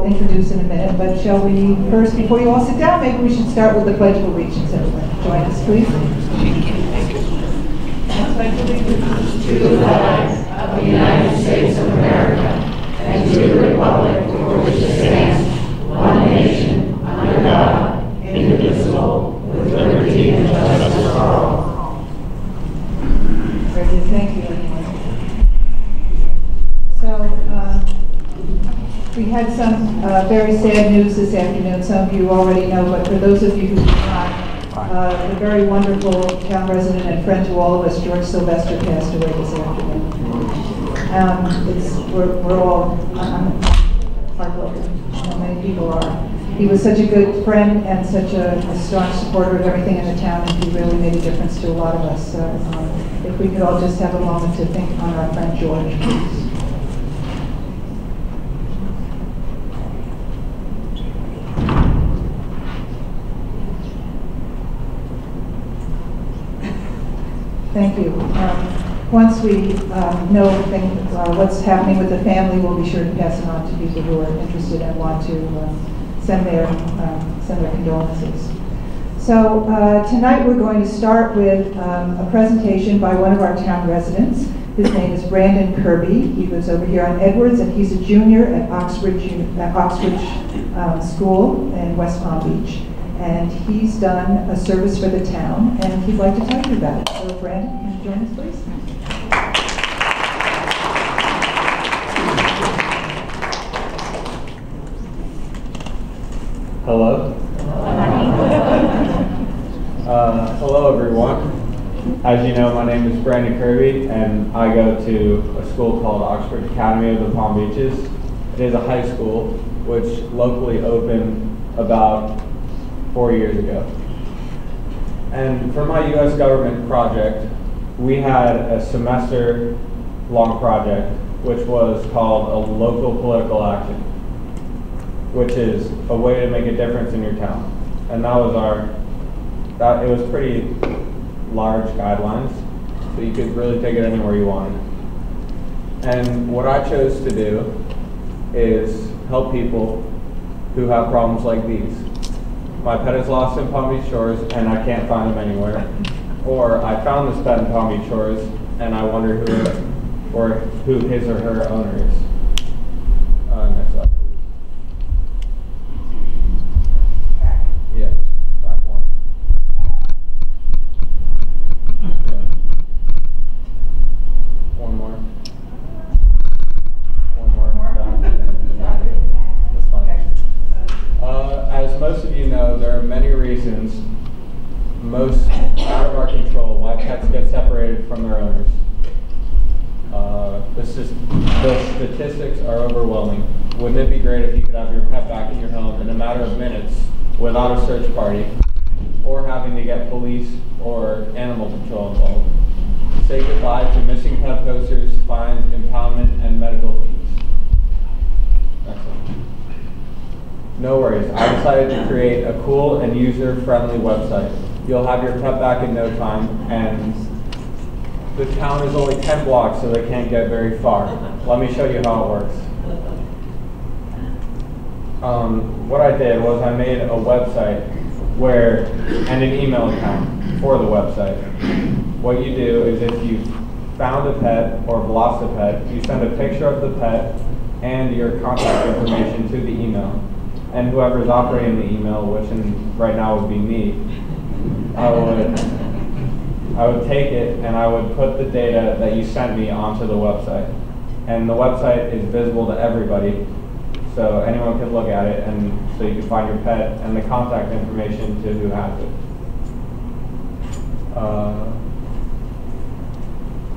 introduce in a minute, but shall we first, before you all sit down, maybe we should start with the Pledge of Allegiance. Everyone, join us, please. To the flag of the United States of America and to the republic for which it stands, one nation, under God, indivisible, with liberty and justice for all. Very good, thank you. So, we had some very sad news this afternoon. Some of you already know, but for those of you who do not, the very wonderful town resident and friend to all of us, George Sylvester, passed away this afternoon. We're all heartbroken. Many people are. He was such a good friend and such a staunch supporter of everything in the town, and he really made a difference to a lot of us. So, if we could all just have a moment to think on our friend George, please. Thank you. Once we know what's happening with the family, we'll be sure to pass it on to people who are interested and want to send their condolences. So tonight we're going to start with a presentation by one of our town residents. His name is Brandon Kirby. He lives over here on Edwards, and he's a junior at Oxbridge School in West Palm Beach. And he's done a service for the town, and he'd like to tell you about it. So Brandon, can you join us, please? Hello. Hello, everyone. As you know, my name is Brandon Kirby, and I go to a school called Oxbridge Academy of the Palm Beaches. It is a high school, which locally opened about 4 years ago. And for my U.S. government project, we had a semester-long project, which was called a local political action, which is a way to make a difference in your town. And that was it was pretty large guidelines, so you could really take it anywhere you wanted. And what I chose to do is help people who have problems like these. My pet is lost in Palm Beach Shores and I can't find him anywhere. Or I found this pet in Palm Beach Shores and I wonder who his or her owner is. Next slide. Yeah, back one. Yeah. One more. That's fine. As most of you know, there are many reasons, most out of our control, why pets get separated from their owners. The statistics are overwhelming. Wouldn't it be great if you could have your pet back in your home in a matter of minutes without a search party or having to get police or animal control involved? Say goodbye to missing pet posters, fines, impoundment, and medical fees. Excellent. No worries, I decided to create a cool and user-friendly website. You'll have your pet back in no time, and the town is only 10 blocks, so they can't get very far. Let me show you how it works. What I did was I made a website and an email account for the website. What you do is if you found a pet or have lost a pet, you send a picture of the pet and your contact information to the email. And whoever's operating the email, which right now would be me, I would take it and I would put the data that you sent me onto the website. And the website is visible to everybody, so anyone can look at it, and so you can find your pet and the contact information to who has it.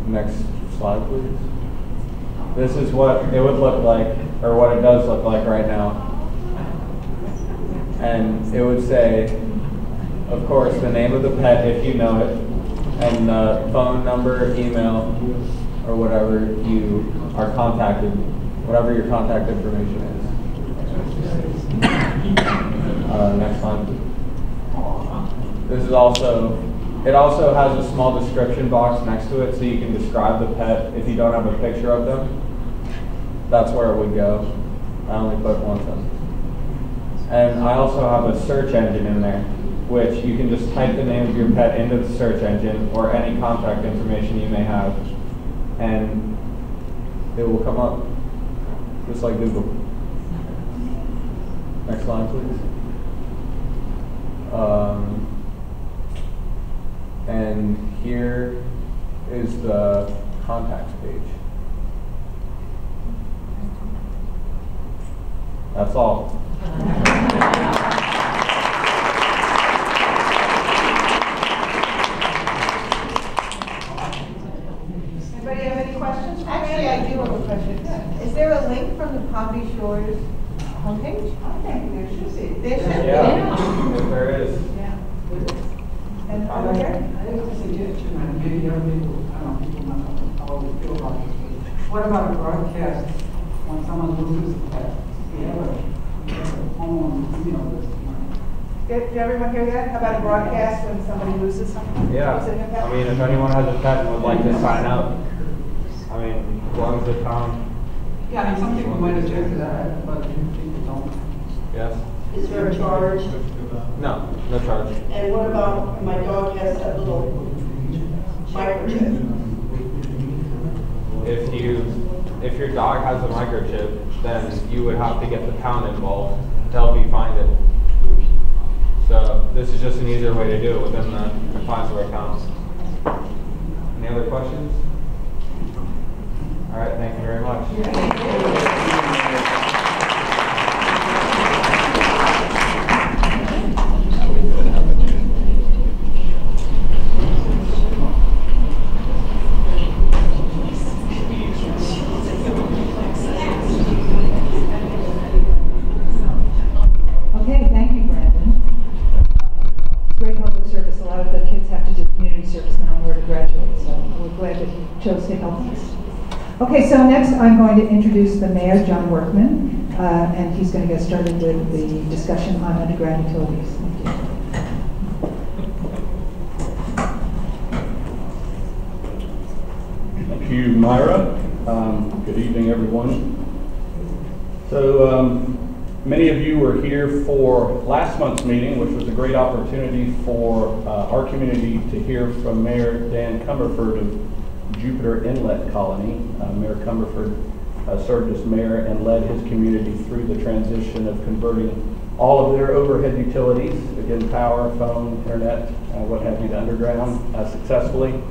Next slide, please. This is what it would look like, or what it does look like right now. And it would say, of course, the name of the pet if you know it, and the phone number, email, or whatever you are contacted, whatever your contact information is. Next one. It also has a small description box next to it so you can describe the pet if you don't have a picture of them. That's where it would go. I only put one sentence. And I also have a search engine in there, which you can just type the name of your pet into the search engine or any contact information you may have, and it will come up just like Google. Next slide, please. And here is the contacts page. That's all. Anybody have any questions? Actually, I do have a question. Is there a link from the Palm Beach Shores homepage? I think there should be. There should be. Yeah, if there is. And over here? I have a suggestion, and maybe other people, I don't know, people might not know how they feel about this. What about a broadcast when someone loses the pet? We have a phone, this. Did everyone hear that? How about a broadcast when somebody loses something? Yeah, Loses an impact? I mean, if anyone has a pet and would like to sign up, I mean, as long as the town, Yeah, I mean, some people might object to that, but people don't. yes? Is there a charge? No, no charge. And what about, my dog has that little microchip? If your dog has a microchip, then you would have to get the town involved to help you find it. So this is just an easier way to do it within the confines of our towns. Any other questions? All right, thank you very much. Okay, thank you, Brandon. It's great public service. A lot of the kids have to do community service now in order to graduate, so we're glad that you chose to help us. Okay, so next I'm going to introduce the mayor, John Workman, and he's going to get started with the discussion on underground utilities. Thank you. Thank you, Myra. Good evening, everyone. So many of you were here for last month's meeting, which was a great opportunity for our community to hear from Mayor Dan Comerford of Jupiter Inlet Colony. Mayor Comerford served as mayor and led his community through the transition of converting all of their overhead utilities, again, power, phone, internet, what have you, to underground successfully.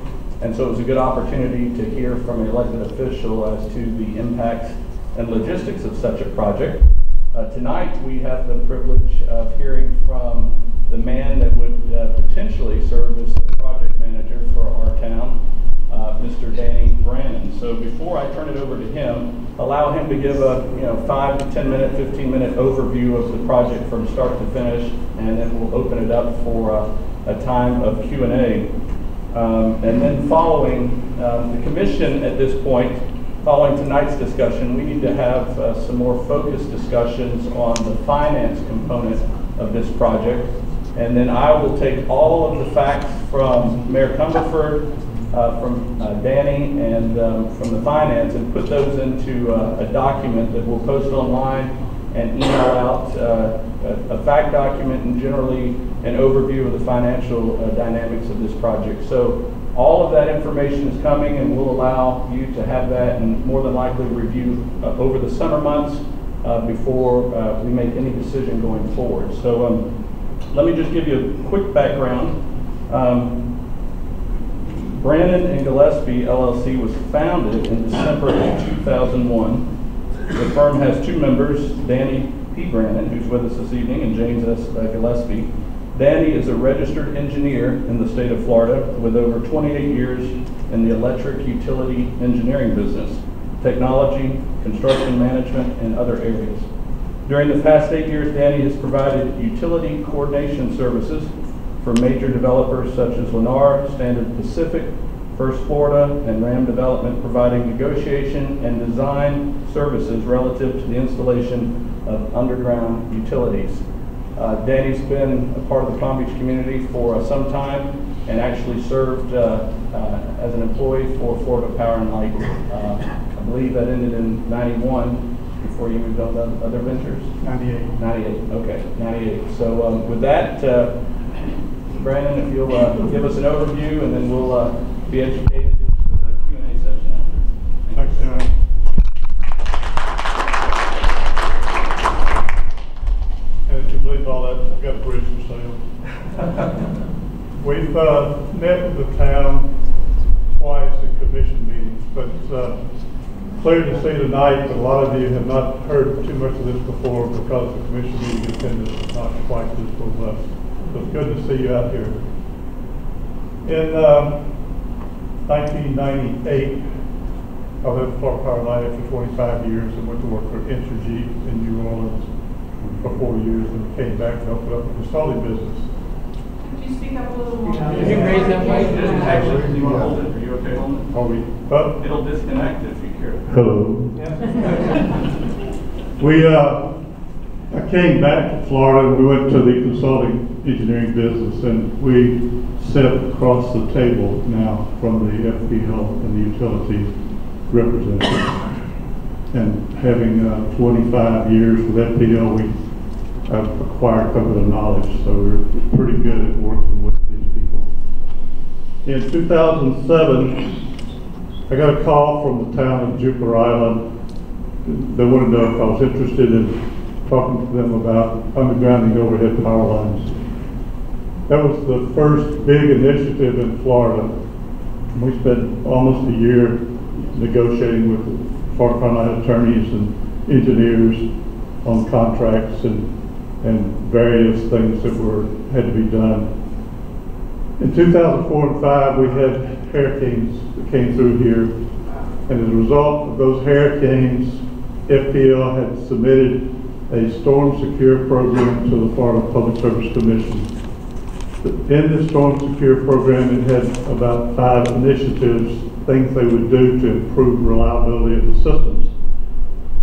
And so it was a good opportunity to hear from an elected official as to the impacts and logistics of such a project. Tonight we have the privilege of hearing from the man that would potentially serve as the project manager for our town, Mr. Danny Brannon. So before I turn it over to him, allow him to give a 5 to 10 minute, 15-minute overview of the project from start to finish, and then we'll open it up for a time of Q&A. And then following the commission at this point, following tonight's discussion, we need to have some more focused discussions on the finance component of this project. And then I will take all of the facts from Mayor Comerford, from Danny, and from the finance, and put those into a document that we'll post online and email out a fact document and generally an overview of the financial dynamics of this project. So all of that information is coming, and we'll allow you to have that and more than likely review over the summer months before we make any decision going forward. So let me just give you a quick background. Brannon and Gillespie LLC was founded in December of 2001. The firm has two members, Danny P. Brannon, who's with us this evening, and James S. Gillespie. Danny is a registered engineer in the state of Florida with over 28 years in the electric utility engineering business, technology, construction management, and other areas. During the past 8 years, Danny has provided utility coordination services for major developers such as Lennar, Standard Pacific, First Florida, and Ram Development, providing negotiation and design services relative to the installation of underground utilities. Danny's been a part of the Palm Beach community for some time and actually served as an employee for Florida Power and Light. I believe that ended in '91, before you moved on to other ventures? 98. 98, okay, 98. So with that, Brandon, if you'll give us an overview, and then we'll be educated with a Q&A session after. Thanks, John. And if you believe all that, I've got a bridge for sale. We've met with the town twice in commission meetings, but it's clear to see tonight that a lot of you have not heard too much of this before because the commission meeting attendance is not quite this robust. So it's good to see you out here. In 1998, I lived in Florida Carolina for 25 years and went to work for Entergy in New Orleans for 4 years and came back and opened up a consulting business. Could you speak up a little more? Can you raise that mic? Actually, you want to hold it? Are you okay holding it? Are we? It'll disconnect if you care. Hello. I came back to Florida and we went to the consulting engineering business, and we sit across the table now from the FPL and the utilities representatives. And having 25 years with FPL, we have acquired quite a bit of knowledge, so we're pretty good at working with these people. In 2007, I got a call from the town of Jupiter Island. They wanted to know if I was interested in talking to them about undergrounding overhead power lines. That was the first big initiative in Florida. We spent almost a year negotiating with the Florida Carolina attorneys and engineers on contracts and various things that had to be done. In 2004 and 5, we had hurricanes that came through here, and as a result of those hurricanes, FPL had submitted a storm secure program to the Florida Public Service Commission. In the storm secure program, it had about 5 initiatives, things they would do to improve reliability of the systems.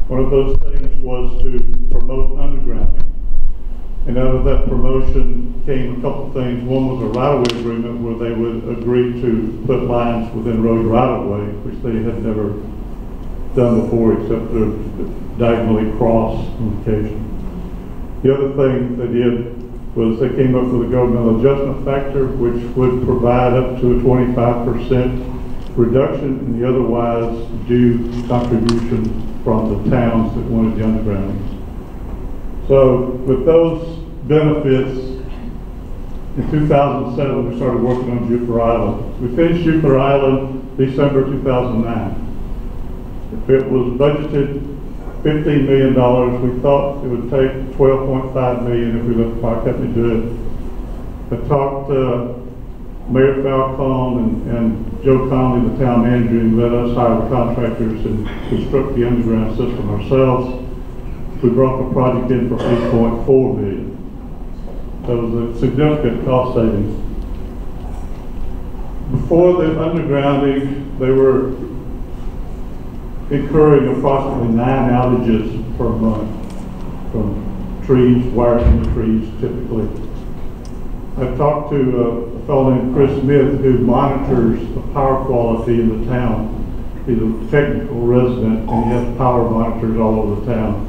One of those things was to promote undergrounding. And out of that promotion came a couple of things. One was a right-of-way agreement where they would agree to put lines within road right-of-way, which they had never done before except to diagonally cross on occasion. The other thing they did was they came up with a governmental adjustment factor, which would provide up to a 25% reduction in the otherwise due contribution from the towns that wanted the undergrounding. So with those benefits, in 2007 we started working on Jupiter Island. We finished Jupiter Island December 2009. It was budgeted $15 million. We thought it would take $12.5 million if we let the fire company do it. I talked to Mayor Falcone and Joe Conley, the town manager, and let us hire the contractors and construct the underground system ourselves. We brought the project in for $8.4 million. That was a significant cost savings. Before the undergrounding, they were incurring approximately 9 outages per month from trees, wires in the trees, typically. I talked to a fellow named Chris Smith who monitors the power quality in the town. He's a technical resident and he has power monitors all over the town.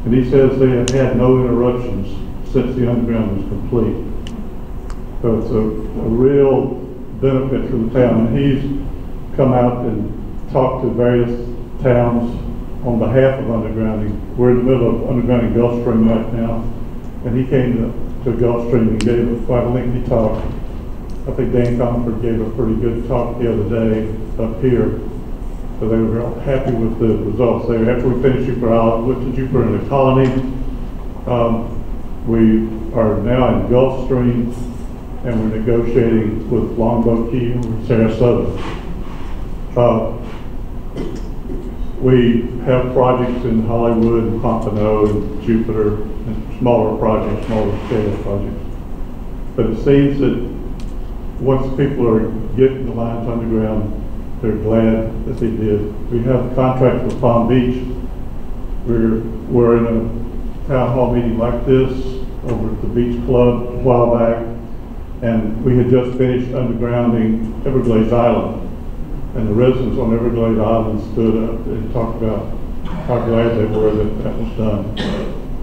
And he says they have had no interruptions since the underground was complete. So it's a real benefit for the town. And he's come out and talked to various towns on behalf of undergrounding. We're in the middle of undergrounding Gulfstream right now. And he came to Gulfstream and gave quite a lengthy talk. I think Dan Comfort gave a pretty good talk the other day up here. So they were real happy with the results there. After we finished Jupiter Island, went to Jupiter in the colony. We are now in Gulfstream and we're negotiating with Longboat Key and Sarasota. We have projects in Hollywood and Pompano and Jupiter and smaller projects, smaller scale projects. But it seems that once people are getting the lines underground, they're glad that they did. We have a contract with Palm Beach. We're in a town hall meeting like this over at the Beach Club a while back, and we had just finished undergrounding Everglades Island. And the residents on Everglades Island stood up and talked about how glad they were that that was done,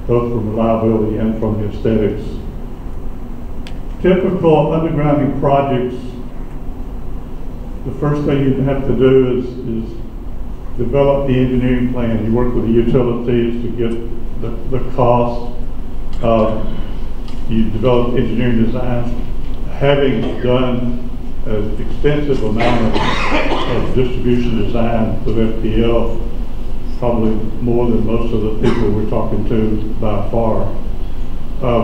both from reliability and from the aesthetics. Typical undergrounding projects, the first thing you have to do is develop the engineering plan. You work with the utilities to get the cost. You develop engineering designs. Having done an extensive amount of distribution design with FPL, probably more than most of the people we're talking to by far,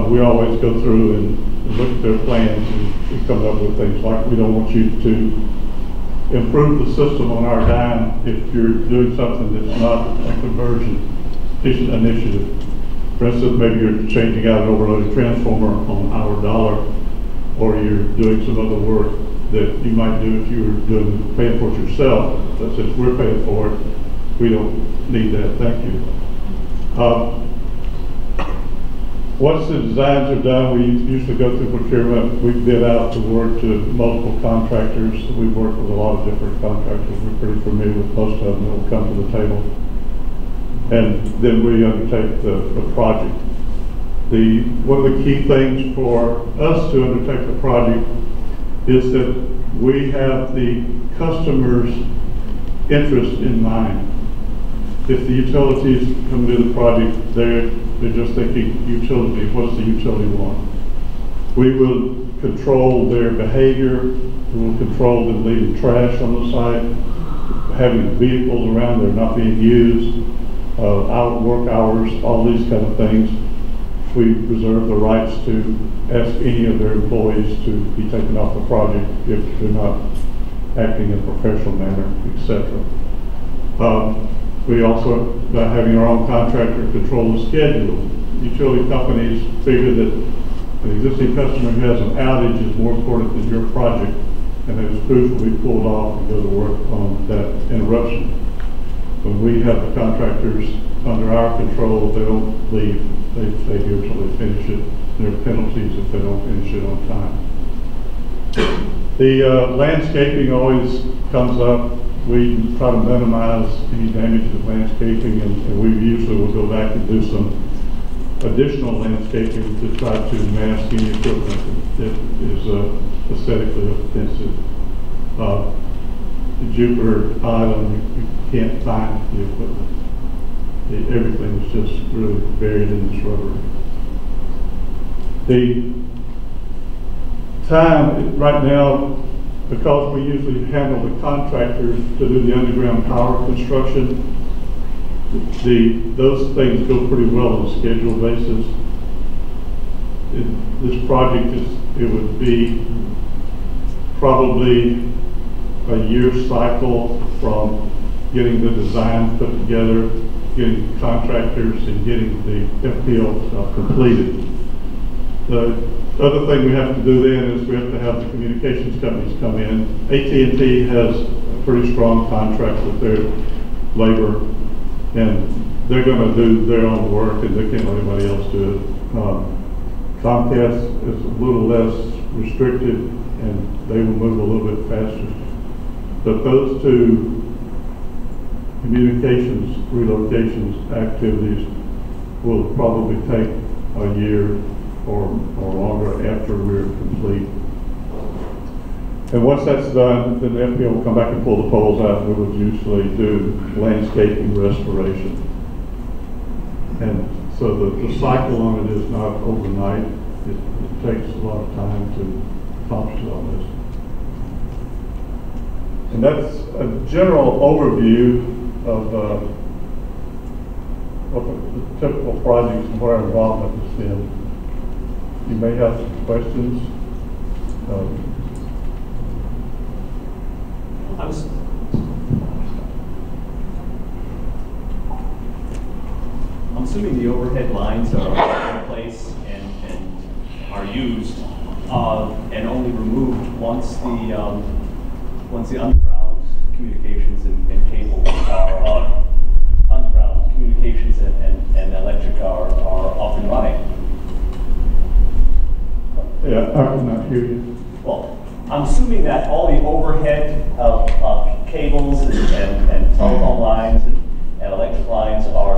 we always go through and look at their plans and come up with things like, we don't want you to improve the system on our dime if you're doing something that's not a conversion initiative. For instance, maybe you're changing out an overloaded transformer on our dollar, or you're doing some other work that you might do if you were paying for it yourself. But since we're paying for it, we don't need that. Thank you. Once the designs are done, we usually go through procurement. We bid out to work to multiple contractors. We work with a lot of different contractors. We're pretty familiar with most of them that will come to the table. And then we undertake the project. One of the key things for us to undertake the project is that we have the customer's interest in mind. If the utilities come to the project, they're just thinking utility, what's the utility want? We will control their behavior, we will control them leaving trash on the site, having vehicles around that are not being used, out work hours, all these kind of things. We reserve the rights to ask any of their employees to be taken off the project if they're not acting in a professional manner, etc. We also, by having our own contractor control the schedule, utility companies figure that an existing customer who has an outage is more important than your project, and those crews will be pulled off and go to work on that interruption. When we have the contractors under our control, they don't leave. They stay here until they finish it. There are penalties if they don't finish it on time. The landscaping always comes up. We try to minimize any damage to landscaping, and we usually will go back and do some additional landscaping to try to mask any equipment that is aesthetically offensive. Jupiter Island, you can't find the equipment. Everything is just really buried in the shrubbery. The time right now, because we usually handle the contractors to do the underground power construction, those things go pretty well on a schedule basis. This project it would be probably a year cycle from getting the design put together, getting contractors, and getting the FPL completed. The other thing we have to do then is we have to have the communications companies come in. AT&T has a pretty strong contract with their labor, and they're going to do their own work, and they can't let anybody else do it. Comcast is a little less restricted, and they will move a little bit faster. But those two communications, relocations activities will probably take a year or longer after we're complete. And once that's done, then the FPL will come back and pull the poles out, and we would usually do landscaping restoration. And so the cycle on it is not overnight. It takes a lot of time to accomplish all this. And that's a general overview of the typical projects and where our involvement has been. You may have some questions. I'm assuming the overhead lines are in place and are used and only removed once the underground communications and cables are underground communications and electric are off and running. Yeah, I cannot hear you. Well, I'm assuming that all the overhead cables and telephone lines and electric lines are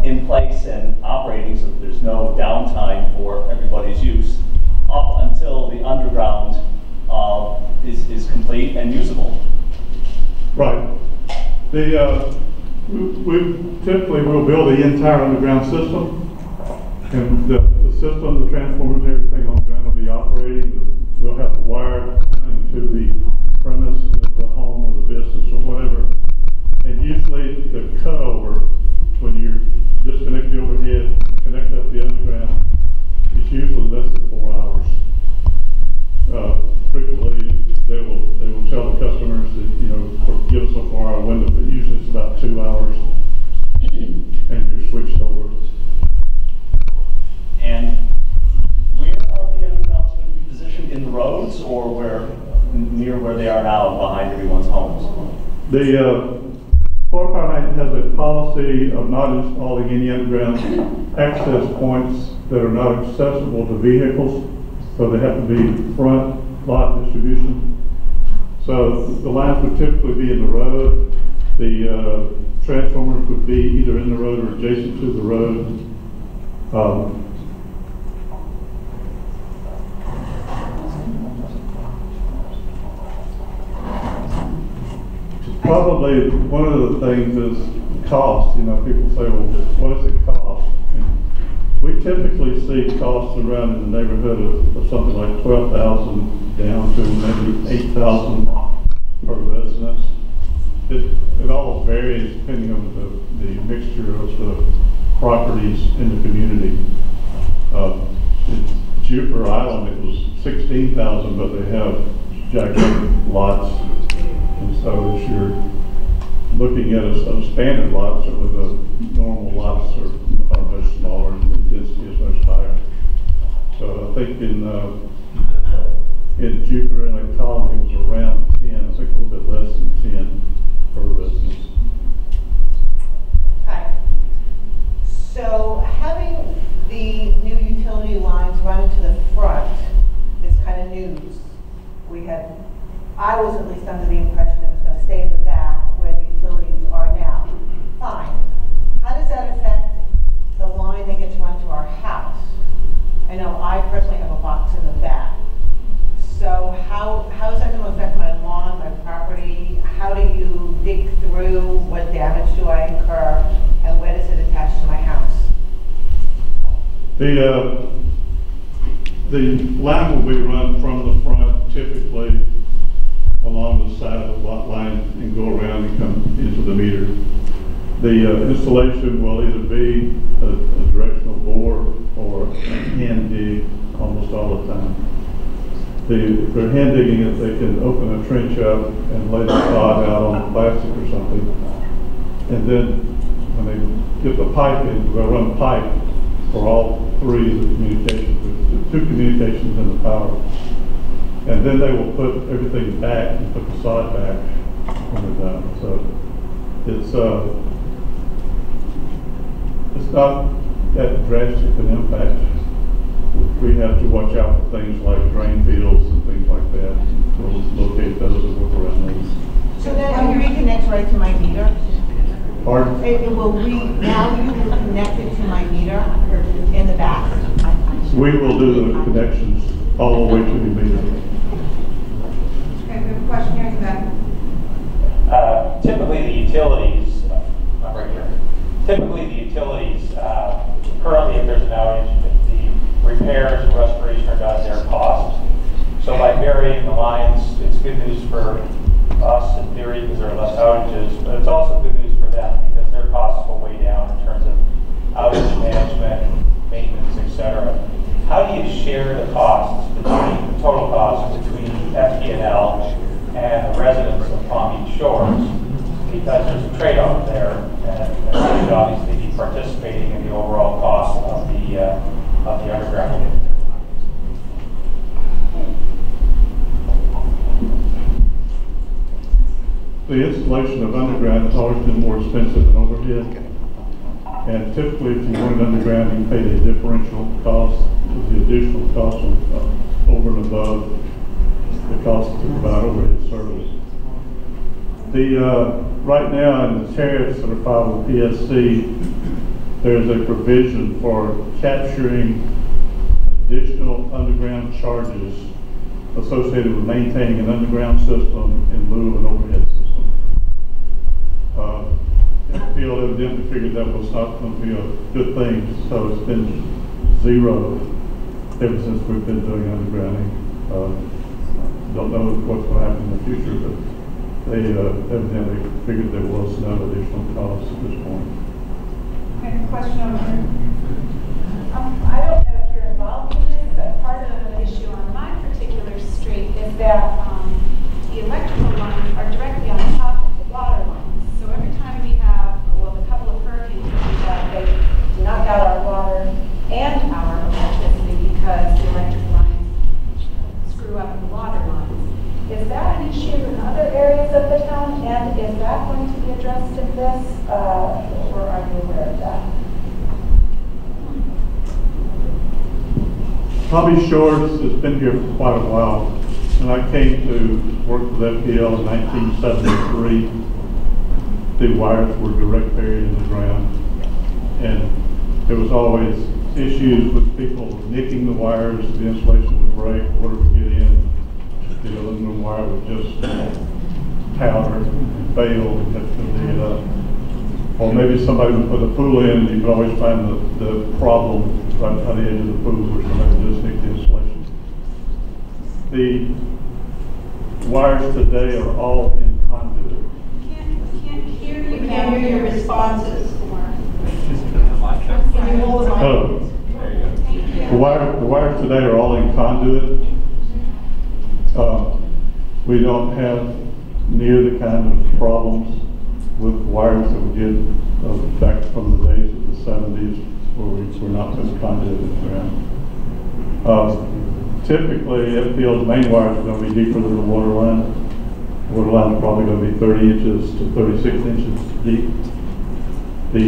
in place and operating so that there's no downtime for everybody's use up until the underground is complete and usable. Right. We typically will build the entire underground system, and the system, the transformers, everything on the ground will be operating. We'll have the wire running to the premise of the home or the business or whatever. And usually the cutover, when you disconnect the overhead and connect up the underground, it's usually less than 4 hours. Frequently, they will tell the customers that, give us a 4-hour window, but usually it's about 2 hours, and you're switched over. And where are the undergrounds going to be positioned, in the roads or near where they are now behind everyone's homes? The Florida Power & Light has a policy of not installing any underground access points that are not accessible to vehicles, so they have to be front lot distribution. So the lines would typically be in the road. The transformers would be either in the road or adjacent to the road. Probably one of the things is cost. People say, well, what does it cost? And we typically see costs around in the neighborhood of something like $12,000 down to maybe $8,000 per residence. It all varies depending on the mixture of the properties in the community. In Jupiter Island, it was $16,000, but they have gigantic lots. And so if you're looking at a standard lot, certainly the normal lots are much smaller and the density is much higher. So I think in Jupiter Inlet Colony it was around 10, I think a little bit less than 10 per residence. Hi. So having the new utility lines run into the front is kind of news. I was at least under the impression it was going to stay in the back where the utilities are now. Fine. How does that affect the line that gets run to our house? I know I personally have a box in the back. So how is that going to affect my lawn, my property? How do you dig through? What damage do I incur? And where does it attach to my house? The line will be run from the front, typically along the side of the lot line, and go around and come into the meter. The installation will either be a directional bore or a hand dig almost all the time. If they're hand digging it, they can open a trench up and lay the sod out on plastic or something. And then when they get the pipe in, they'll run pipe for all three of the communications, the two communications and the power. And then they will put everything back and put the sod back when they're done. So it's not that drastic an impact. We have to watch out for things like drain fields and things like that. We'll locate those and work around those. So then it reconnects right to my meter? Pardon? Now you will connect it to my meter in the back? We will do the connections all the way to the meter. Okay, we have a question here in the back. Typically the utilities, right here. Typically the utilities, currently if there's an outage, the repairs and restoration are done at their cost. So by burying the lines, it's good news for us in theory because there are less outages, but it's also good news for them because their costs go way down in terms of outage management, maintenance, etc. How do you share the costs between the total costs between FP&L and the residents of Palm Beach Shores? Because there's a trade-off there, and they should obviously be participating in the overall cost of the underground. The installation of underground has always been more expensive than overhead. And typically, if you want it underground, you pay the differential cost, the additional cost over and above the cost to provide overhead service. Right now in the tariffs that are filed with PSC, there's a provision for capturing additional underground charges associated with maintaining an underground system in lieu of an overhead system. FPL evidently figured that was not going to be a good thing, so it's been zero ever since we've been doing undergrounding. Don't know what's going to happen in the future, but they evidently figured there was no additional cost at this point. Okay, question over here. I don't know if you're involved in this, but part of the issue on my particular street is that the electrical lines are directly on top of the water lines. So every time we have, well, a couple of hurricanes like that, they knock out our water and our electricity because the electric lines screw up the water lines. Is that an issue in other areas of the town, and is that going to be addressed in this, or are you aware of that? Tommy Shores has been here for quite a while, and I came to work with FPL in 1973. The wires were direct buried in the ground, and there was always issues with people nicking the wires, the insulation would break, water would get in, the aluminum wire would just powder, fail, and have to dig it up. Or maybe somebody would put a pool in, you could always find the problem right by the edge of the pool where somebody just nicked the insulation. The wires today are all in conduit. Can't hear you. We can't hear your responses. Can you hold the mic? The wires today are all in conduit. We don't have near the kind of problems with wires that we did back from the days of the 70s where we were not putting conduit in the ground. Typically, FPL's main wires are going to be deeper than the water line. The water line is probably going to be 30 inches to 36 inches deep. The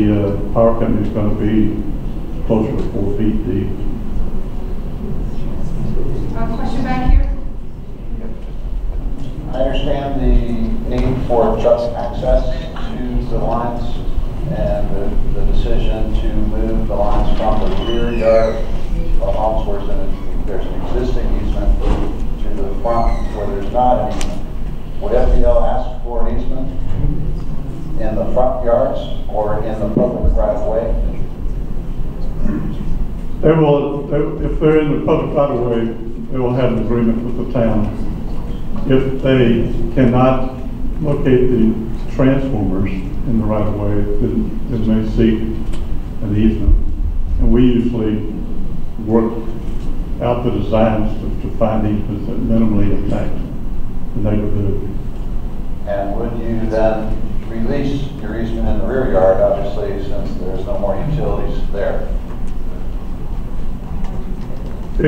power company is going to be closer to 4 feet deep. Question back here? I understand the need for just access to the lines and the decision to move the lines from the rear yard of homes where there's an existing easement to the front where there's not an easement. Would FPL ask for an easement in the front yards or in the public right of way? They will, if they're in the public right of way, they will have an agreement with the town. If they cannot locate the transformers in the right of way, then they may seek an easement. And we usually work out the designs to find easements that minimally impact the neighborhood. And would you then release your easement in the rear yard, obviously, since there's no more utilities there? In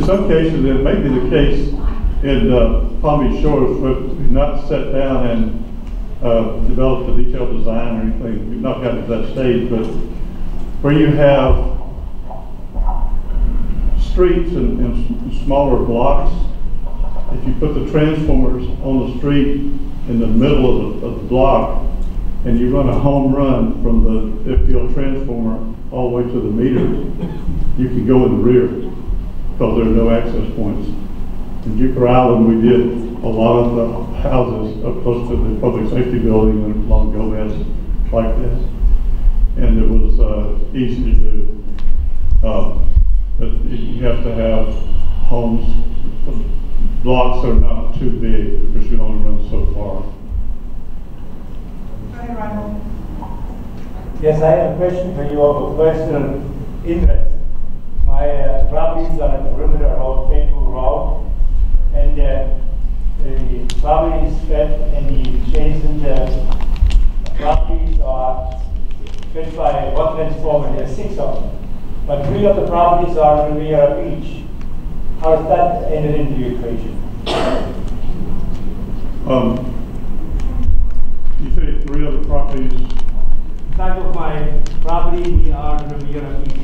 some cases, it may be the case in Palm Beach Shores, but we've not sat down and developed a detailed design or anything. We've not gotten to that stage, but where you have streets and smaller blocks, if you put the transformers on the street in the middle of the block, and you run a home run from the FPL transformer all the way to the meter, you can go in the rear because there are no access points. In Jupiter Island, we did a lot of the houses up close to the public safety building along Gomez like this, and it was easy to do. But you have to have homes, blocks that are not too big because you only run so far. Yes, I have a question for you of personal interest. My properties are at the perimeter of Painful Road, and the properties fed and the adjacent properties are fed by one transformer. There are 6 of them, but 3 of the properties are in the rear of each. How does that enter into the equation? You say 3 of the properties? Side of my property, we are in the rear of each.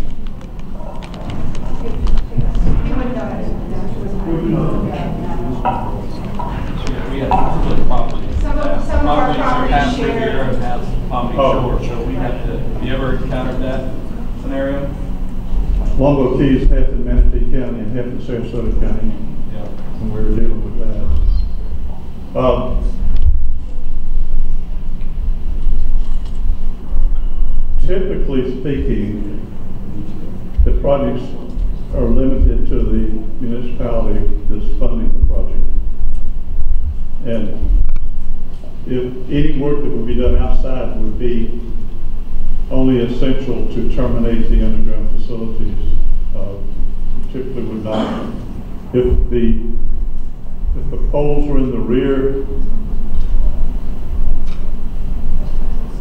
we have split properties. Some of our Properties are half properties Riviera share. and half Palm Beach Oh. Shore, so we have to, have you ever encountered that scenario? Longboat Key is half in Manatee County and half in Sarasota County, Yeah. and we were dealing with that. Typically speaking, the projects are limited to the municipality that's funding the project. And if any work that would be done outside would be only essential to terminate the underground facilities, typically would not. If the poles are in the rear,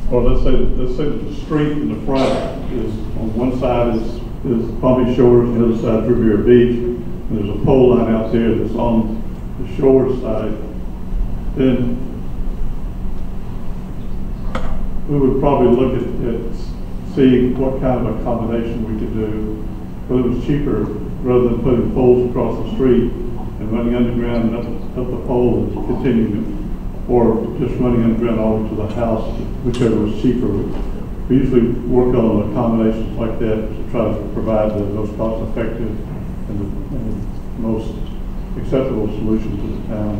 or let's say that the street in the front is, on one side is Palm Beach Shores, the other side is Riviera Beach, and there's a pole line out there that's on the shore side, then we would probably look at seeing what kind of accommodation we could do, whether it was cheaper rather than putting poles across the street and running underground and up the pole and continuing, or just running underground all the way to the house, whichever was cheaper. We usually work on accommodations like that to try to provide the most cost-effective and the most acceptable solution to the town.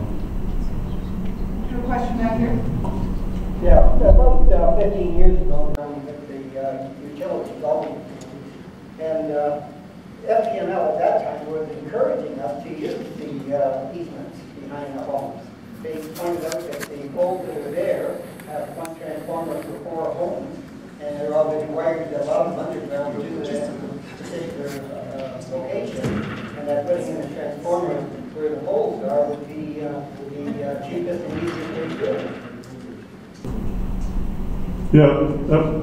Do you have a question out here? Yeah, about 15 years ago, with the utility development, and FPNL at that time was encouraging us to use the easements behind the homes. They pointed out that the poles that were there have one transformer for 4 homes, and they're already wired a lot of them underground to that particular location, and that putting in a transformer where the poles are would be the cheapest and easiest way to do it. Yeah,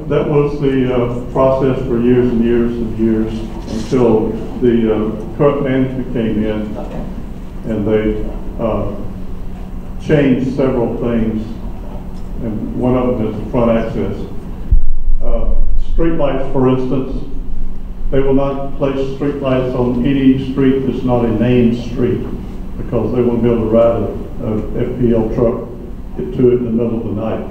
that was the process for years and years and years until the current management came in and they changed several things, and one of them is front access. Street lights, for instance, they will not place street lights on any street that's not a named street because they won't be able to ride a FPL truck, get to it in the middle of the night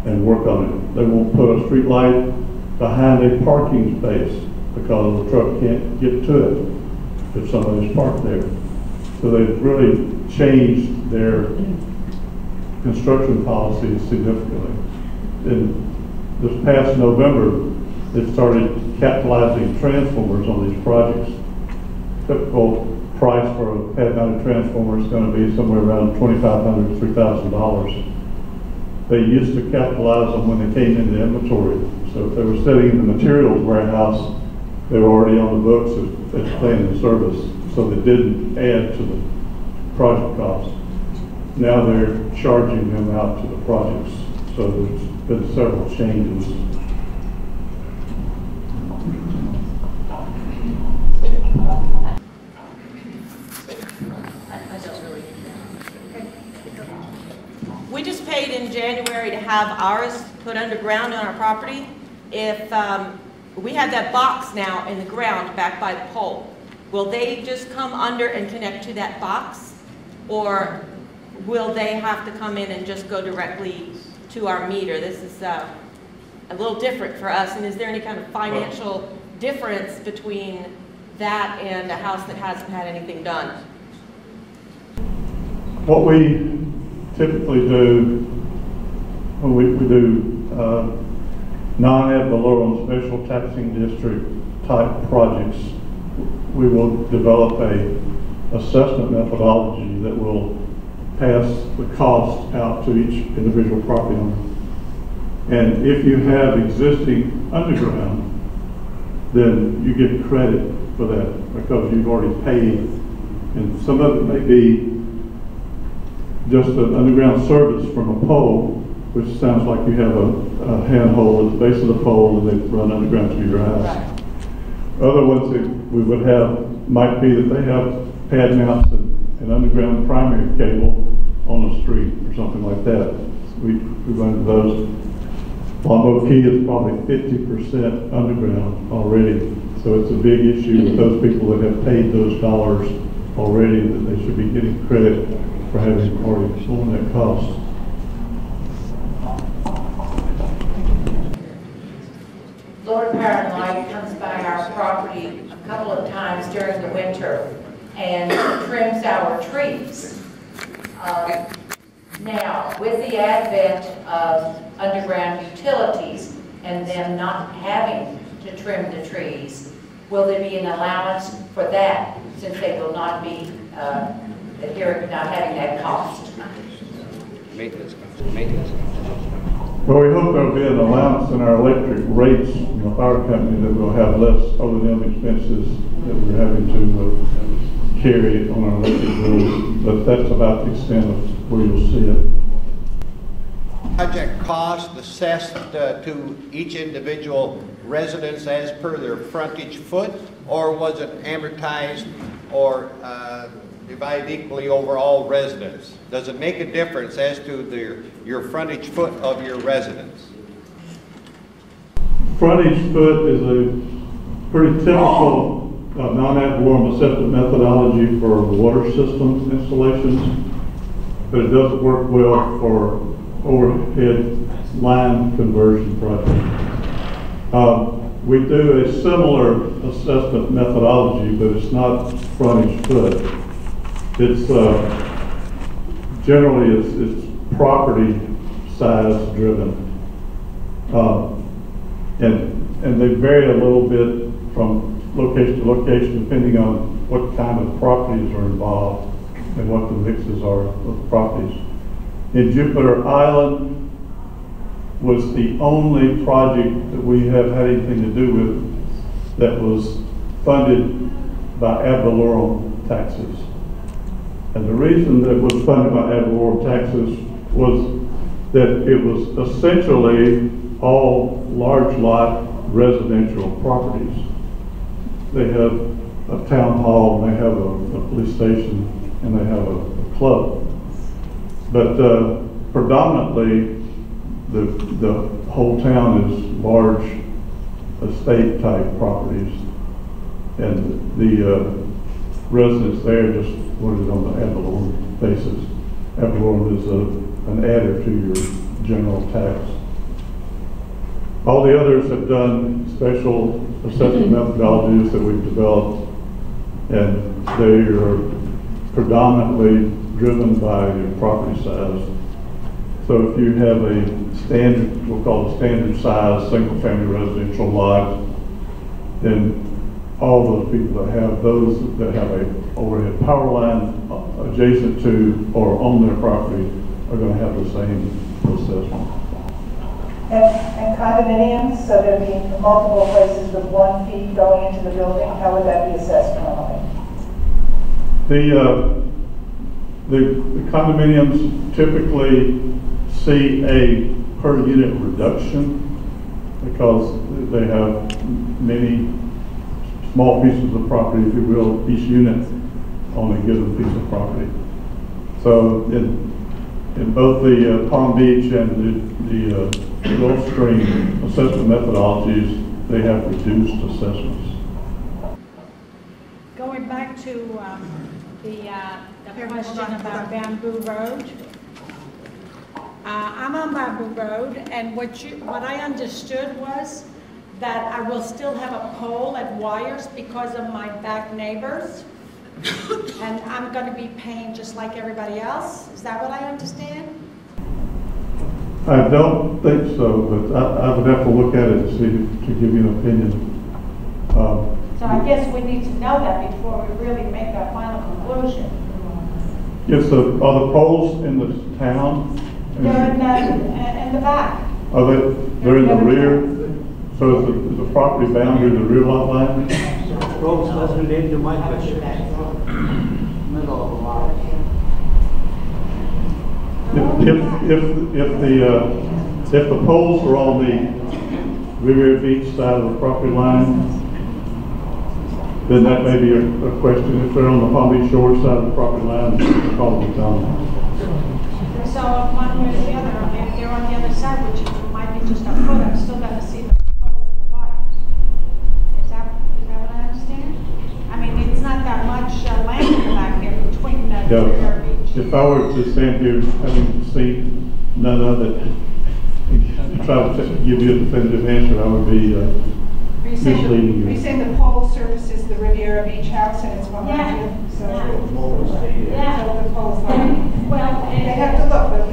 and work on it. They won't put a street light behind a parking space because the truck can't get to it if somebody's parked there. So they've really changed their construction policies significantly. In this past November, they started capitalizing transformers on these projects. Typical price for a pad-mounted transformer is going to be somewhere around $2,500 to $3,000. They used to capitalize them when they came into inventory. So if they were sitting in the materials warehouse, they were already on the books as paying in service. So they didn't add to the project cost. Now they're charging them out to the projects. So there's been several changes. We just paid in January to have ours put underground on our property. If we have that box now in the ground back by the pole, will they just come under and connect to that box? Or will they have to come in and just go directly to our meter? This is a little different for us. And is there any kind of financial difference between that and a house that hasn't had anything done? What we typically do when we do non-ad valorem special taxing district type projects, we will develop a assessment methodology that will pass the cost out to each individual property owner. And if you have existing underground, then you get credit for that because you've already paid. And some of it may be just an underground service from a pole, which sounds like you have a handhold at the base of the pole and they run underground to your house. Right. Other ones that we would have might be that they have pad mounts and underground primary cable on the street or something like that. We run into those. Longboat Key is probably 50% underground already. So it's a big issue with those people that have paid those dollars already, that they should be getting credit for having already borne that cost. Lord Parent comes by our property a couple of times during the winter and trims our trees. Now, with the advent of underground utilities and them not having to trim the trees, will there be an allowance for that since they will not be adhering, not having that cost? Maintenance. Well, we hope there'll be an allowance in our electric rates from the power company that we'll have less O&M expenses that we're having to carry on our electric bills, but that's about the extent of where you'll see it. Project cost assessed to each individual residence as per their frontage foot, or was it amortized or divided equally over all residents? Does it make a difference as to your frontage foot of your residence? Frontage foot is a pretty typical non-ad valorem assessment methodology for water system installations, but it doesn't work well for overhead line conversion projects. We do a similar assessment methodology, but it's not frontage foot. It's generally it's property size driven, and they vary a little bit from location to location depending on what kind of properties are involved and what the mixes are of properties. In Jupiter Island was the only project that we have had anything to do with that was funded by ad valorem taxes. And the reason that it was funded by ad valorem taxes was that it was essentially all large lot residential properties. They have a town hall, and they have a police station, and they have a club. But predominantly, the whole town is large estate type properties, and the residents there just wanted it on the ad valorem basis. Ad valorem is an adder to your general tax. All the others have done special assessment methodologies that we've developed, and they are predominantly driven by your property size. So if you have a standard, we'll call it standard size, single family residential lot, then all those people that have those that have a overhead power line adjacent to or on their property are going to have the same assessment. And condominiums, so there'd be multiple places with one fee going into the building, how would that be assessed normally? The condominiums typically see a per unit reduction because they have many small pieces of property, if you will, each unit on a given piece of property. So in both the Palm Beach and the Gulfstream assessment methodologies, they have reduced assessments. Going back to the question about Bamboo Road. I'm on Bamboo Road, and what I understood was that I will still have a pole and wires because of my back neighbors, and I'm going to be paying just like everybody else. Is that what I understand? I don't think so, but I would have to look at it to give you an opinion. So I guess we need to know that before we really make our final conclusion. Yes, are the poles in the town? They're in the back. Are they? They're in the rear? So is the property boundary the rear lot line? Roads doesn't lead to my question. Middle of the lot. If the poles are on the rear beach side of the property line, then that may be a question. If they're on the Palm Beach Shore side of the property line, it's probably down. So one way or the other, if they're on the other side, which might be just a foot, I'm still going to see the poles and the wires. Is that what I understand? I mean, it's not that much land back there between the rear beach. if I were to stand here having seen none of it, and try to give you a definitive answer, I would be misleading you. Are you saying the pole services the Riviera Beach house and it's behind you? So the pole's like, Well, they have to look, but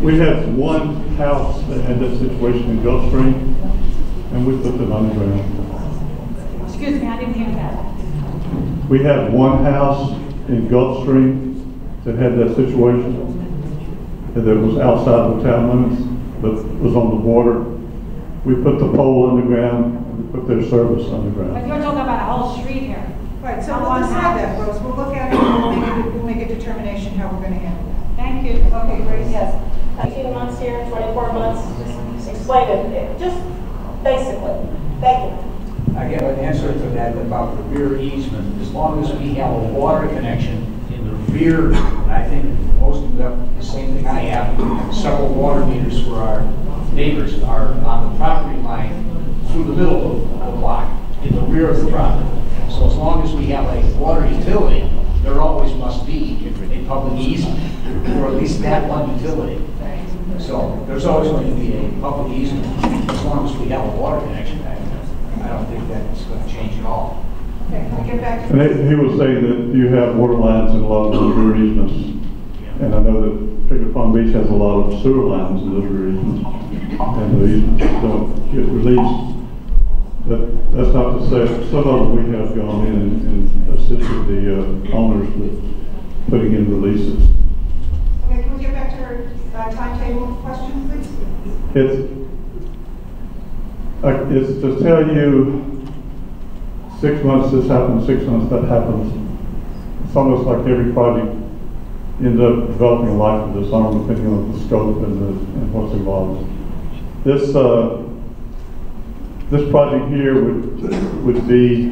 We had one house that had that situation in Gulfstream, and we put them underground. excuse me, I didn't hear that. We had one house in Gulfstream that had that situation, that was outside the town limits, but was on the border. We put the pole underground, and we put their service But underground. you're talking about a whole street here. right, so we'll decide that, Rose. We'll look at it and we'll make a determination how we're going to handle that. Thank you. Okay, Grace? Yes, 18 months here, 24 months, explain it, just basically. Thank you. I get an answer to that about the rear easement. As long as we have a water connection in the rear, and I think most of you have the same thing I have, several water meters for our neighbors are on the property line through the middle of the block, in the rear of the property. So as long as we have a water utility, there always must be a public easement, or at least that one utility. So there's always going to be a public easement as long as we have a water connection. I don't think that's going to change at all. Okay, can we get back to... And he was saying that you have water lines in a lot of those rear easements. And I know that Pickett Palm Beach has a lot of sewer lines in those rear easements. And the easements don't get released. But that's not to say, some of them we have gone in and assisted the owners with putting in releases. Okay, can we get back to our timetable question, please? It's to tell you 6 months this happens, 6 months that happens. It's almost like every project ends up developing a life of its own depending on the scope and what's involved. This project here would be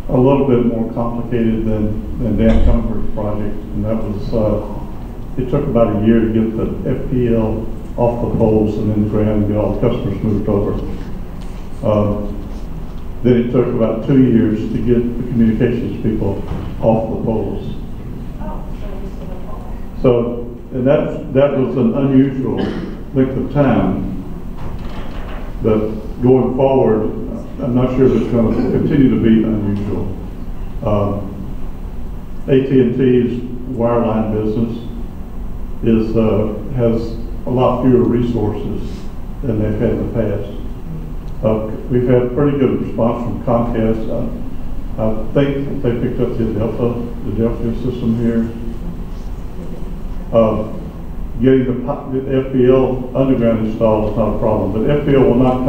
a little bit more complicated than Dan Comerford's project, and that was it took about a year to get the FPL off the poles and then the ground and get all the customers moved over. Then it took about 2 years to get the communications people off the poles. So, and that was an unusual length of time. But going forward, I'm not sure if it's going to continue to be unusual. AT&T's wireline business has a lot fewer resources than they've had in the past. We've had pretty good response from Comcast. I think they picked up the Adelphia system here. Getting the FPL underground installed is not a problem, but FPL will not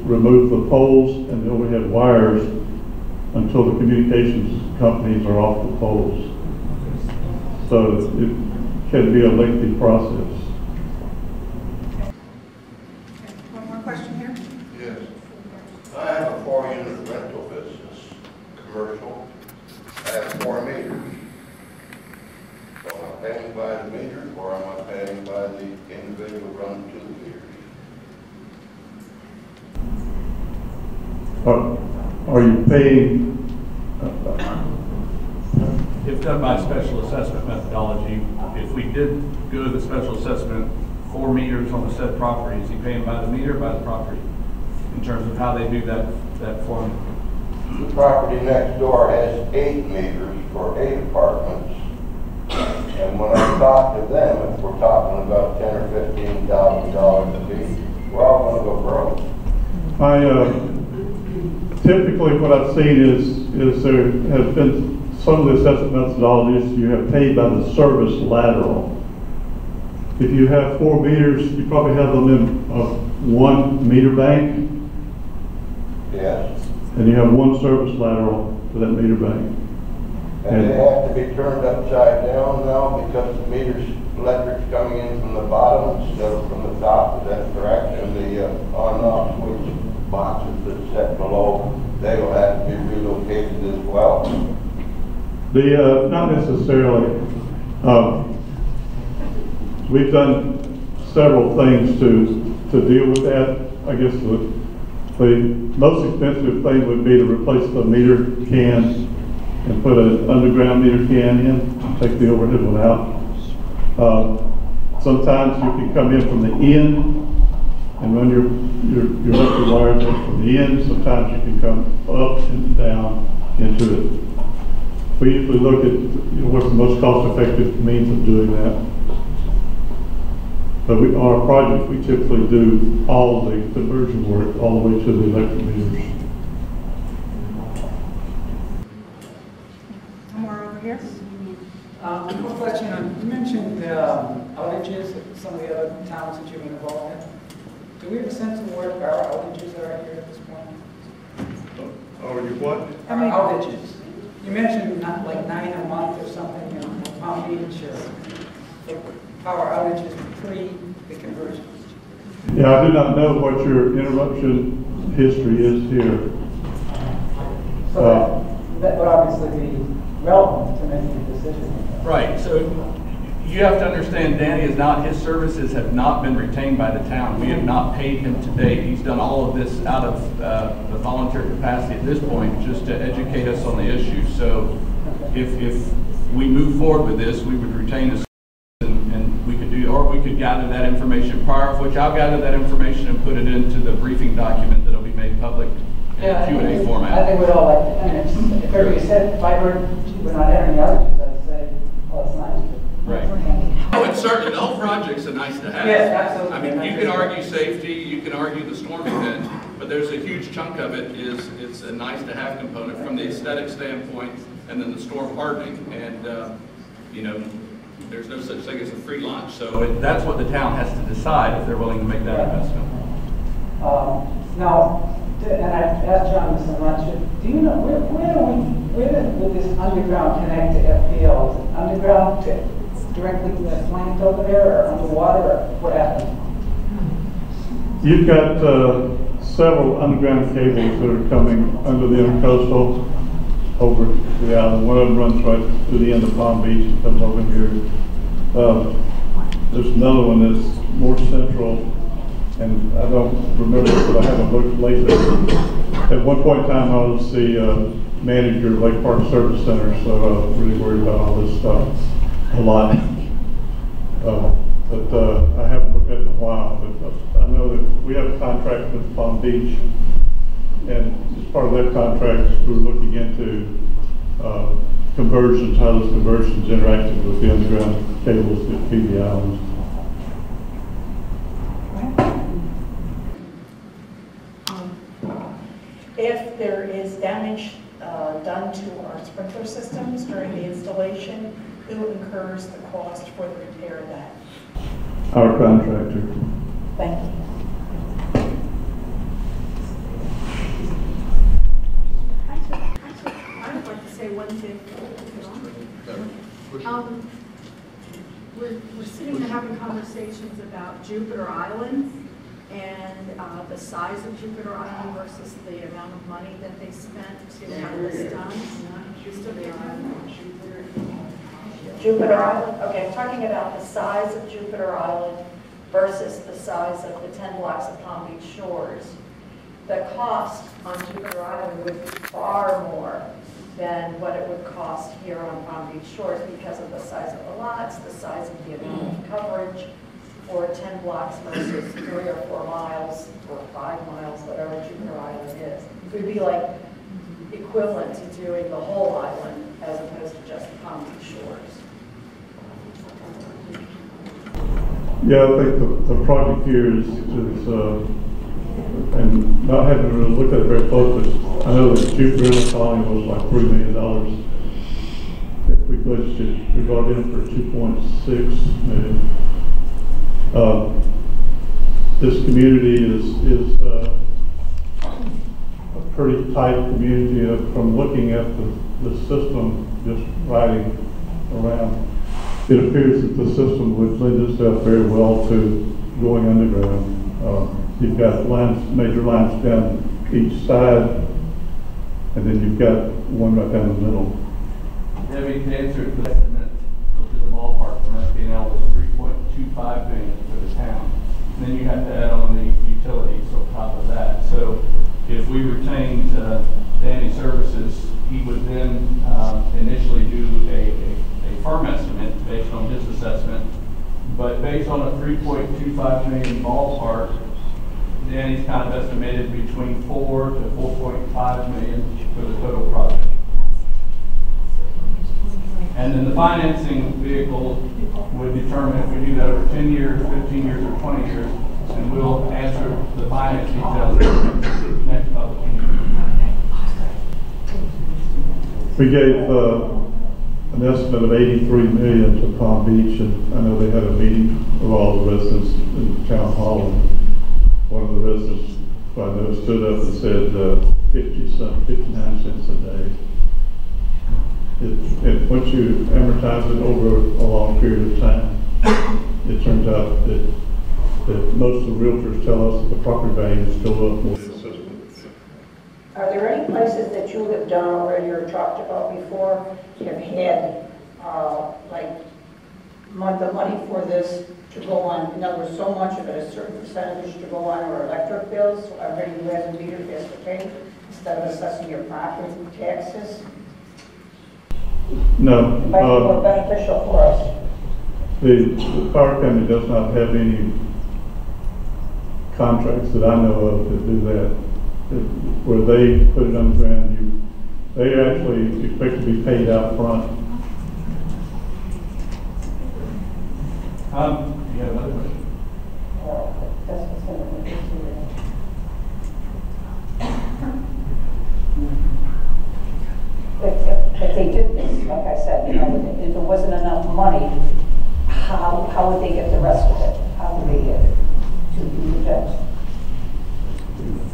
remove the poles and the overhead wires until the communications companies are off the poles. So it can be a lengthy process. One more question here? Yes. I have a 4-unit rental business, commercial. I have 4 meters. So am I paying by the meter or am I paying by the individual run 2 meters? Are you paying? If done by special assessment methodology, if we did go to the special assessment, 4 meters on the said property, is he paying by the meter or by the property? In terms of how they do that form? The property next door has 8 meters for 8 apartments. And when I talk to them, if we're talking about $10,000 or $15,000 a piece, we're all going to go broke. Typically what I've seen is there has been some of the assessment methodologies you have paid by the service lateral. If you have 4 meters, you probably have them in 1 meter bank. Yes. And you have 1 service lateral for that meter bank. And they have to be turned upside down now because the electric's coming in from the bottom instead of from the top. Is that correct? And the on-off switch boxes that set below, they will have to be relocated as well. Not necessarily. We've done several things to deal with that. I guess the most expensive thing would be to replace the meter can and put an underground meter can in, take the overhead one out. Sometimes you can come in from the end and run your electric wires in from the end. Sometimes you can come up and down into it. We usually look at what's the most cost-effective means of doing that. But on our project, we typically do all the conversion work all the way to the electric meters. More over here. One question. You mentioned outages at some of the other towns that you've been involved in. Do we have a sense of where our outages are here at this point? Oh, you what? How many outages? You mentioned not like 9 a month or something in Palm Beach or power outages pre the conversion. Yeah, I do not know what your interruption history is here. So that would obviously be relevant to making a decision. Right, so you have to understand, Danny is not, his services have not been retained by the town. We have not paid him to date. He's done all of this out of the volunteer capacity at this point, just to educate us on the issue. So if we move forward with this, we would retain this, and we could do, or we could gather that information prior, of which I'll gather that information and put it into the briefing document that'll be made public in a Q&A format. I think we'd all like to, I mean, if everybody said, if I heard we're not having outages, I'd say, oh, it's nice. Right. Oh, it's certainly, the whole project's a nice to have. Yes, absolutely. I mean, you can argue safety, you can argue the storm event, but there's a huge chunk of it is, it's a nice to have component from the aesthetic standpoint, and then the storm hardening. And, you know, there's no such thing as a free lunch. So that's what the town has to decide if they're willing to make that investment. Now, and I've asked John this a bunch, do you know, where would this underground connect to FPL? Is it underground directly to the plant over there, or underwater, or what happens? You've got several underground cables that are coming under the intercoastal over the island. One of them runs right to the end of Palm Beach and comes over here. There's another one that's more central, and I don't remember, but I haven't looked lately. At one point in time, I was the manager of Lake Park Service Center, so I was really worried about all this stuff a lot. But I haven't looked at it in a while. But I know that we have a contract with Palm Beach, and as part of that contract, we're looking into conversions, how those conversions interacted with the underground cables that feed the islands. If there is damage done to our sprinkler systems during the installation, who incurs the cost for the repair of that? Our contractor. Thank you. I would like to say one thing. We're sitting and having conversations about Jupiter Island and the size of Jupiter Island versus the amount of money that they spent to have this done. Jupiter Island, okay, I'm talking about the size of Jupiter Island versus the size of the 10 blocks of Palm Beach Shores. The cost on Jupiter Island would be far more than what it would cost here on Palm Beach Shores because of the size of the lots, the size of the amount of coverage for 10 blocks versus 3 or 4 miles or 5 miles, whatever Jupiter Island is. It would be like equivalent to doing the whole island as opposed to just the Palm Beach Shores. Yeah, I think the project here is and not having really looked at it very closely, I know that Jupiter Inlet Colony was like $3 million. We budgeted, we got in for 2.6 million. This community is a pretty tight community. From looking at the system, just riding around, it appears that the system would lend itself very well to going underground. You've got major lines down each side, and then you've got one right down the middle. Debbie, to answer the estimate, which is a ballpark from FPL, was $3.25 billion for the town. And then you have to add on the utilities on top of that. So if we retained Danny Services, he would then based on a 3.25 million ballpark, Danny's kind of estimated between 4 to 4.5 million for the total project. And then the financing vehicle would determine if we do that over 10 years, 15 years, or 20 years, and we'll answer the finance details next public meeting. We gave an estimate of 83 million to Palm Beach, and I know they had a meeting of all the residents in town hall, and one of the residents I know stood up and said 59 cents a day. Once you amortize it over a long period of time, it turns out that most of the realtors tell us that the property values go up more. Are there any places that you have done already or talked about before have had like the money for this to go on? In other words, so much of it, a certain percentage to go on our electric bills, so everybody who has a meter has to pay instead of assessing your property taxes? No. It might be more beneficial for us. The power company does not have any contracts that I know of that do that. Where they put it underground, they actually expect to be paid out front. You have another question? If they did this, like I said, if there wasn't enough money, how would they get the rest of it? How would they get it to do the debt?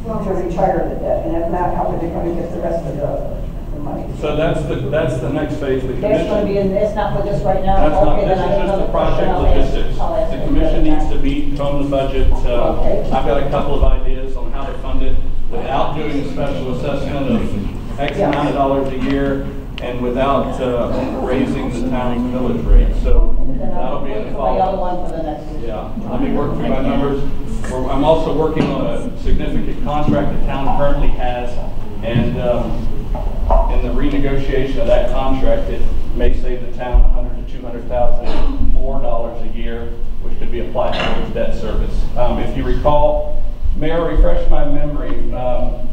To retire the debt, and if not, how are they going to get the rest of the money? So that's the next phase. The That's going to be it's not with this right now. That's okay, not. This is just the project logistics. The commission needs to meet on the budget. I've got a couple of ideas on how to fund it without doing a special assessment of X amount of dollars a year and without raising the town's millage rate. So that'll be in the fall. Yeah, let me work through my numbers. I'm also working on a significant contract the town currently has, and in the renegotiation of that contract, it may save the town $100,000 to $200,000 more a year, which could be applied towards debt service. If you recall, Mayor, refresh my memory. The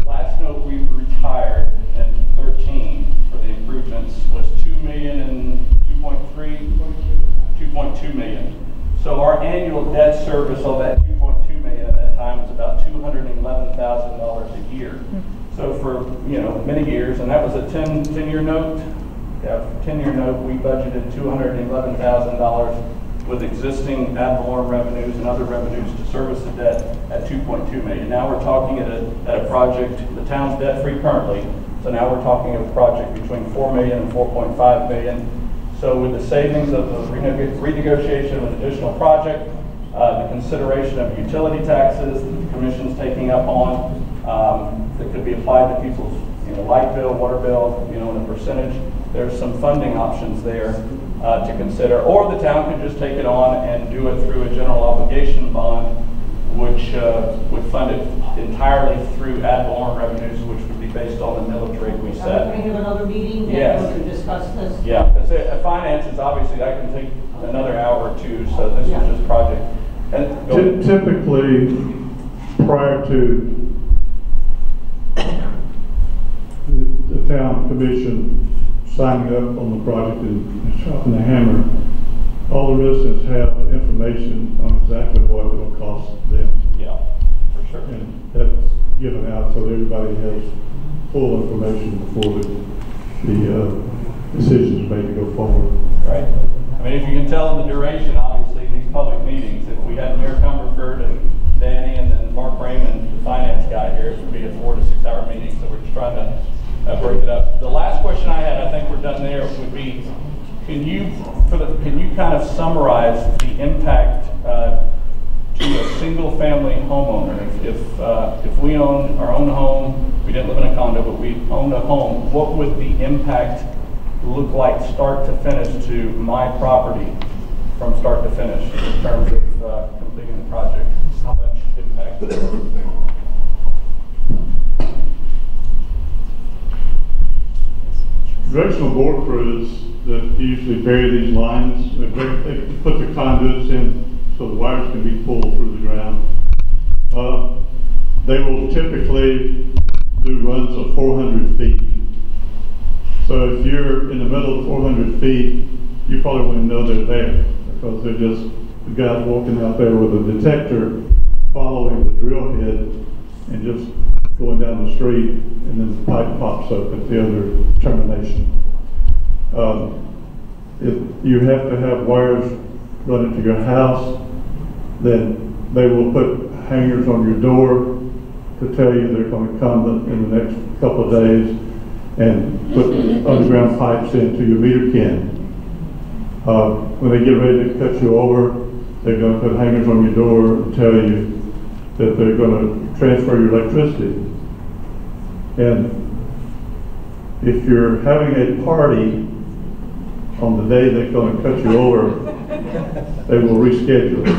last note we retired in 13 for the improvements was $2 million and 2.2 million. So our annual debt service on that 2.2 million at that time was about $211,000 a year. So for many years, and that was a 10-year note. Yeah, 10-year note, we budgeted $211,000 with existing ad valorem revenues and other revenues to service the debt at 2.2 million. Now we're talking at a project, the town's debt free currently, so now we're talking of a project between 4 million and 4.5 million. So with the savings of the renegotiation of an additional project, the consideration of utility taxes that the commission's taking up on, that could be applied to people's light bill, water bill, in a percentage, there's some funding options there to consider. Or the town could just take it on and do it through a general obligation bond, which would fund it entirely through ad valorem revenues, which would be based on the millage rate we set. Are we going to have another meeting to discuss this? Yeah, because finances, obviously, that can take another hour or two, so this is just project. And typically, prior to the town commission signing up on the project and dropping the hammer, all the residents have information on exactly what it will cost them. Yeah, for sure. And that's given out so everybody has full information before the decisions made to go forward. Right. I mean, if you can tell the duration, obviously, in these public meetings, if we had Mayor Cumberford and Danny and then Mark Raymond, the finance guy here, it would be a 4 to 6 hour meeting. So we're just trying to break it up. The last question I had, I think we're done there, would be, can you kind of summarize the impact to a single family homeowner? If we own our own home, we didn't live in a condo, but we owned a home, what would the impact look like start to finish to my property from start to finish in terms of completing the project? How much impact? Directional board crews that usually bury these lines. They put the conduits in so the wires can be pulled through the ground. They will typically do runs of 400 feet. So if you're in the middle of 400 feet, you probably wouldn't know they're there because they're just the guys walking out there with a detector following the drill head and just going down the street, and then the pipe pops up at the other termination. If you have to have wires running to your house, then they will put hangers on your door to tell you they're going to come in the next couple of days and put underground pipes into your meter can. When they get ready to cut you over, they're going to put hangers on your door and tell you that they're going to transfer your electricity. And if you're having a party on the day they're going to cut you over, they will reschedule it.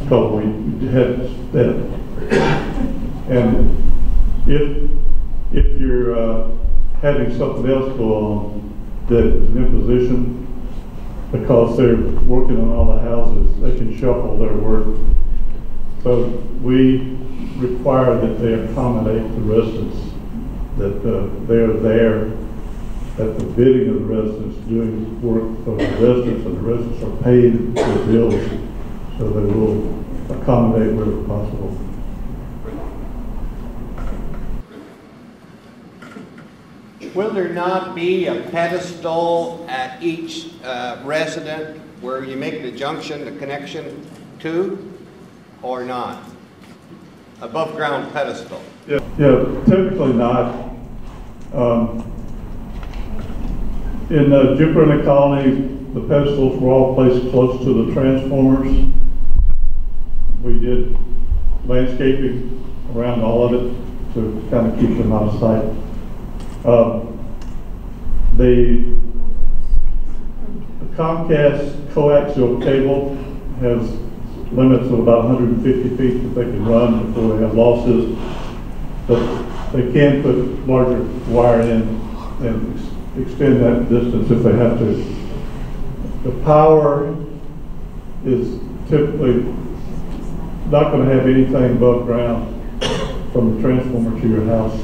Because we had that. And if you're having something else go on that is an imposition, because they're working on all the houses, they can shuffle their work. So we require that they accommodate the residents, that they're there at the bidding of the residents, doing work for the residents, and the residents are paid their bills, so they will accommodate wherever possible. Will there not be a pedestal at each resident where you make the junction, the connection to, or not? Above ground pedestal? Yeah, typically not. In Jupiter and the colony, the pedestals were all placed close to the transformers. We did landscaping around all of it to kind of keep them out of sight. The Comcast coaxial cable has limits of about 150 feet that they can run before they have losses, but they can put larger wire in and extend that distance if they have to. The power is typically not going to have anything above ground from the transformer to your house.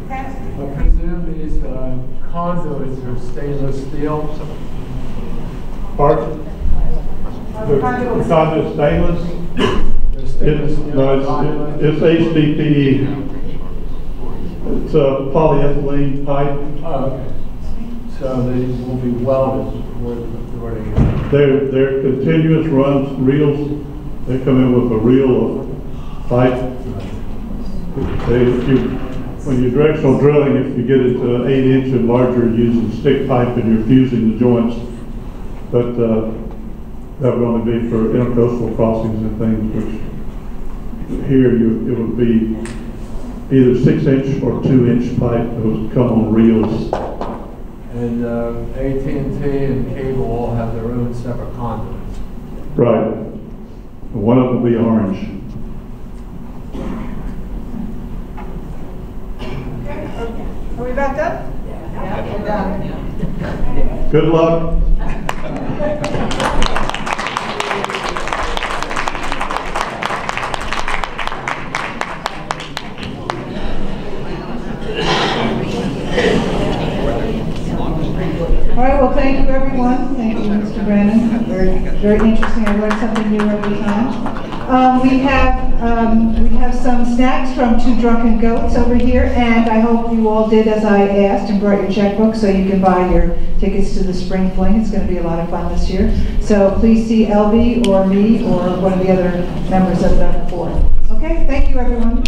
I presume these conduits are stainless steel? Pardon? The conduit stainless? It's HDPE. It's a polyethylene pipe. Oh, okay. So they will be welded where they They're continuous runs, reels. They come in with a reel of pipe. When you're directional drilling, if you get it to 8 inch and larger, you're using stick pipe and you're fusing the joints. But that would only be for intercoastal crossings and things, which here it would be either 6 inch or 2 inch pipe that would come on reels. And AT&T and cable all have their own separate conduits. Right. One of them will be orange. Are we back up? Yeah, we're done. Good luck. All right, well, thank you, everyone. Thank you, Mr. Brandon. Very, very interesting. I learn something new every time. We have some snacks from Two Drunken Goats over here, and I hope you all did as I asked and brought your checkbook so you can buy your tickets to the Spring Fling. It's going to be a lot of fun this year. So please see LB or me or one of the other members of the board. Okay, thank you, everyone.